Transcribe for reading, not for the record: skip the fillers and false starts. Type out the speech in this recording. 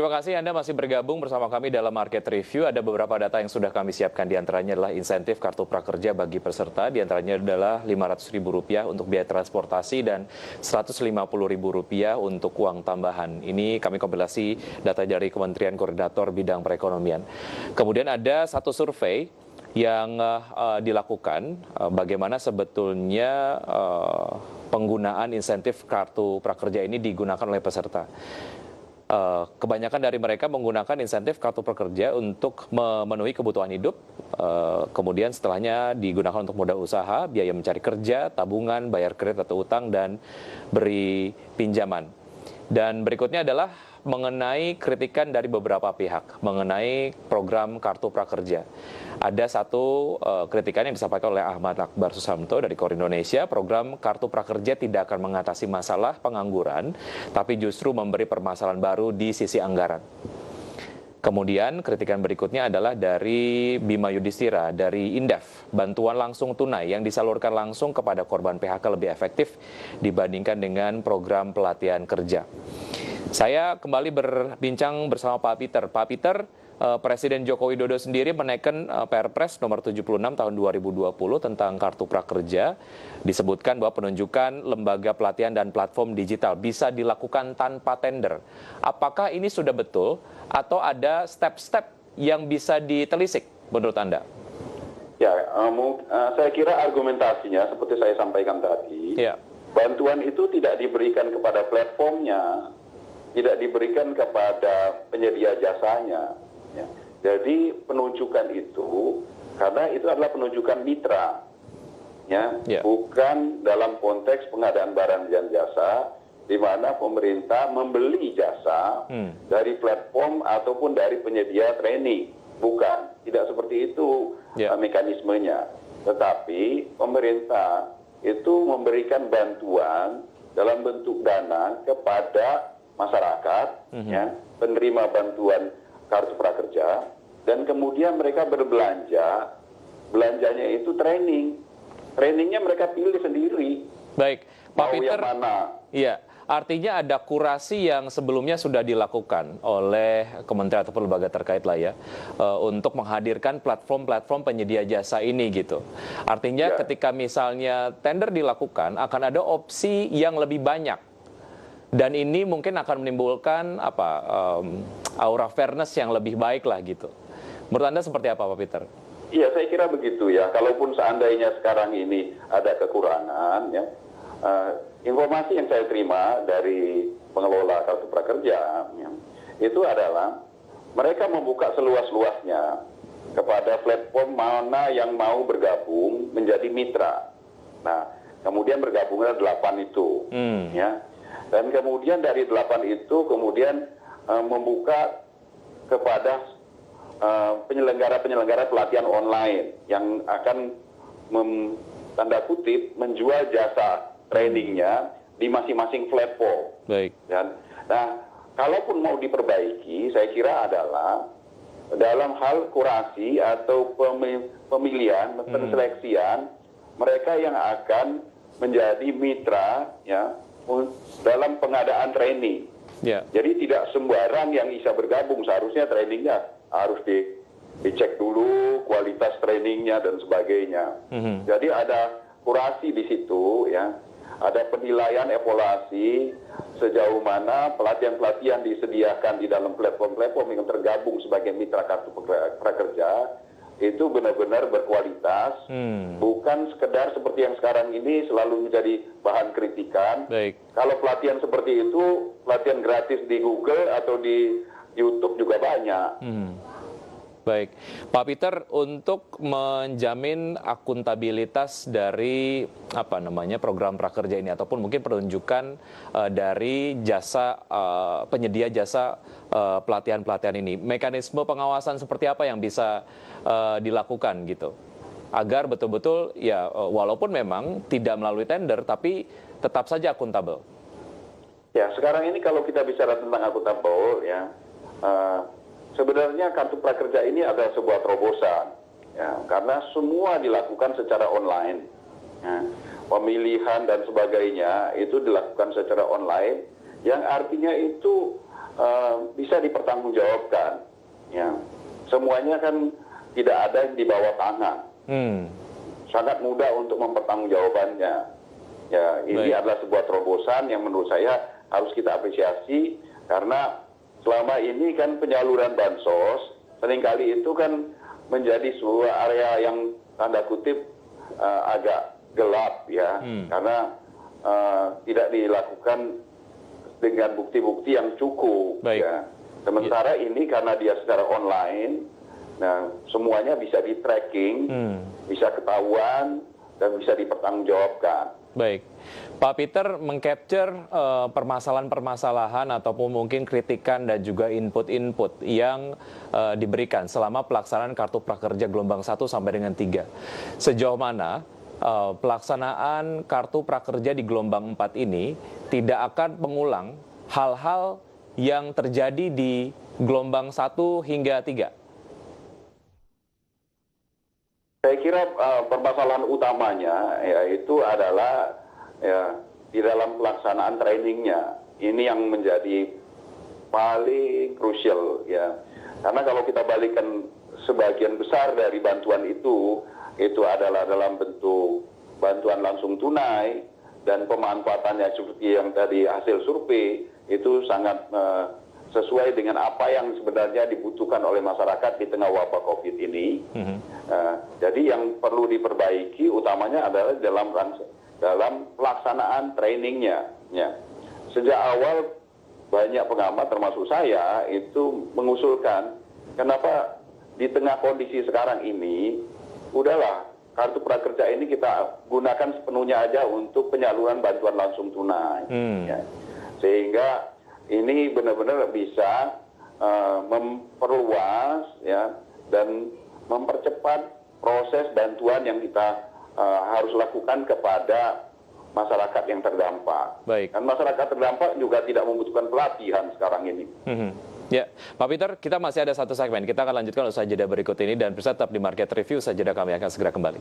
Terima kasih Anda masih bergabung bersama kami dalam Market Review. Ada beberapa data yang sudah kami siapkan, di antaranya adalah insentif kartu prakerja bagi peserta, di antaranya adalah Rp500.000 untuk biaya transportasi dan Rp150.000 untuk uang tambahan. Ini kami kompilasi data dari Kementerian Koordinator Bidang Perekonomian. Kemudian ada satu survei yang dilakukan bagaimana sebetulnya penggunaan insentif kartu prakerja ini digunakan oleh peserta. Kebanyakan dari mereka menggunakan insentif kartu prakerja untuk memenuhi kebutuhan hidup, kemudian setelahnya digunakan untuk modal usaha, biaya mencari kerja, tabungan, bayar kredit atau utang, dan beri pinjaman. Dan berikutnya adalah mengenai kritikan dari beberapa pihak mengenai program kartu prakerja. Ada satu kritikan yang disampaikan oleh Ahmad Akbar Susanto dari KOR Indonesia, program kartu prakerja tidak akan mengatasi masalah pengangguran, tapi justru memberi permasalahan baru di sisi anggaran. Kemudian kritikan berikutnya adalah dari Bima Yudhistira dari Indef, bantuan langsung tunai yang disalurkan langsung kepada korban PHK lebih efektif dibandingkan dengan program pelatihan kerja. Saya kembali berbincang bersama Pak Peter. Pak Peter, Presiden Joko Widodo sendiri menaikkan Perpres nomor 76 tahun 2020 tentang kartu prakerja. Disebutkan bahwa penunjukan lembaga pelatihan dan platform digital bisa dilakukan tanpa tender. Apakah ini sudah betul atau ada step-step yang bisa ditelisik menurut Anda? Ya, saya kira argumentasinya seperti saya sampaikan tadi, bantuan itu tidak diberikan kepada platformnya, tidak diberikan kepada penyedia jasanya. Ya. Jadi penunjukan itu, karena itu adalah penunjukan mitra, ya, bukan dalam konteks pengadaan barang dan jasa, di mana pemerintah membeli jasa dari platform ataupun dari penyedia training. Bukan, tidak seperti itu mekanismenya. Tetapi pemerintah itu memberikan bantuan dalam bentuk dana kepada masyarakat, ya, penerima bantuan kartu prakerja, dan kemudian mereka berbelanja, belanjanya itu trainingnya mereka pilih sendiri. Baik, Pak Peter, yang mana? Iya, artinya ada kurasi yang sebelumnya sudah dilakukan oleh kementerian atau lembaga terkait lah ya, untuk menghadirkan platform-platform penyedia jasa ini gitu. Artinya ketika misalnya tender dilakukan, akan ada opsi yang lebih banyak. Dan ini mungkin akan menimbulkan aura fairness yang lebih baik lah gitu. Menurut Anda seperti apa, Pak Peter? Iya, saya kira begitu ya. Kalaupun seandainya sekarang ini ada kekurangan, ya, informasi yang saya terima dari pengelola kartu prakerja, ya, itu adalah mereka membuka seluas-luasnya kepada platform mana yang mau bergabung menjadi mitra. Nah, kemudian bergabungnya 8 itu, ya. Dan kemudian dari 8 itu kemudian membuka kepada penyelenggara-penyelenggara pelatihan online yang akan tanda kutip menjual jasa trainingnya di masing-masing platform. Baik. Dan, nah, kalaupun mau diperbaiki, saya kira adalah dalam hal kurasi atau pemilihan, penseleksian mereka yang akan menjadi mitra, ya, dalam pengadaan training. Jadi tidak sembarang yang bisa bergabung, seharusnya trainingnya harus dicek dulu kualitas trainingnya dan sebagainya. Jadi ada kurasi di situ, ya, ada penilaian evaluasi sejauh mana pelatihan-pelatihan disediakan di dalam platform-platform yang tergabung sebagai mitra kartu prakerja itu benar-benar berkualitas, bukan sekedar seperti yang sekarang ini selalu menjadi bahan kritikan. Baik. Kalau pelatihan seperti itu, pelatihan gratis di Google atau di YouTube juga banyak. Baik, Pak Peter, untuk menjamin akuntabilitas dari program prakerja ini ataupun mungkin penunjukan dari jasa penyedia jasa pelatihan-pelatihan ini, mekanisme pengawasan seperti apa yang bisa dilakukan gitu, agar betul-betul ya walaupun memang tidak melalui tender tapi tetap saja akuntabel. Ya, sekarang ini kalau kita bicara tentang akuntabel, ya. Sebenarnya kartu prakerja ini adalah sebuah terobosan, ya, karena semua dilakukan secara online, ya. Pemilihan dan sebagainya itu dilakukan secara online, yang artinya itu bisa dipertanggungjawabkan. Ya, semuanya kan tidak ada yang di bawah tangan. Sangat mudah untuk mempertanggungjawabkannya. Ya, ini adalah sebuah terobosan yang menurut saya harus kita apresiasi karena selama ini kan penyaluran bansos seringkali itu kan menjadi sebuah area yang tanda kutip agak gelap ya, karena tidak dilakukan dengan bukti-bukti yang cukup. Ya. Sementara ini karena dia secara online, nah semuanya bisa di-tracking, bisa ketahuan dan bisa dipertanggungjawabkan. Baik, Pak Peter mengcapture permasalahan-permasalahan ataupun mungkin kritikan dan juga input-input yang diberikan selama pelaksanaan Kartu Prakerja gelombang 1 sampai dengan 3. Sejauh mana pelaksanaan Kartu Prakerja di gelombang 4 ini tidak akan mengulang hal-hal yang terjadi di gelombang 1 hingga 3? Saya kira permasalahan utamanya yaitu adalah ya, di dalam pelaksanaan trainingnya. Ini yang menjadi paling krusial ya. Karena kalau kita balikkan sebagian besar dari bantuan itu adalah dalam bentuk bantuan langsung tunai dan pemanfaatannya seperti yang tadi hasil survei itu sangat sesuai dengan apa yang sebenarnya dibutuhkan oleh masyarakat di tengah wabah COVID ini. Jadi yang perlu diperbaiki utamanya adalah dalam pelaksanaan trainingnya. Ya. Sejak awal banyak pengamat termasuk saya itu mengusulkan kenapa di tengah kondisi sekarang ini udahlah Kartu Prakerja ini kita gunakan sepenuhnya aja untuk penyaluran bantuan langsung tunai. Ya. Sehingga ini benar-benar bisa memperluas ya dan mempercepat proses bantuan yang kita harus lakukan kepada masyarakat yang terdampak. Baik. Dan masyarakat terdampak juga tidak membutuhkan pelatihan sekarang ini. Ya, Pak Peter, kita masih ada satu segmen. Kita akan lanjutkan usai jeda berikut ini dan bisa tetap di Market Review. Usai jeda kami akan segera kembali.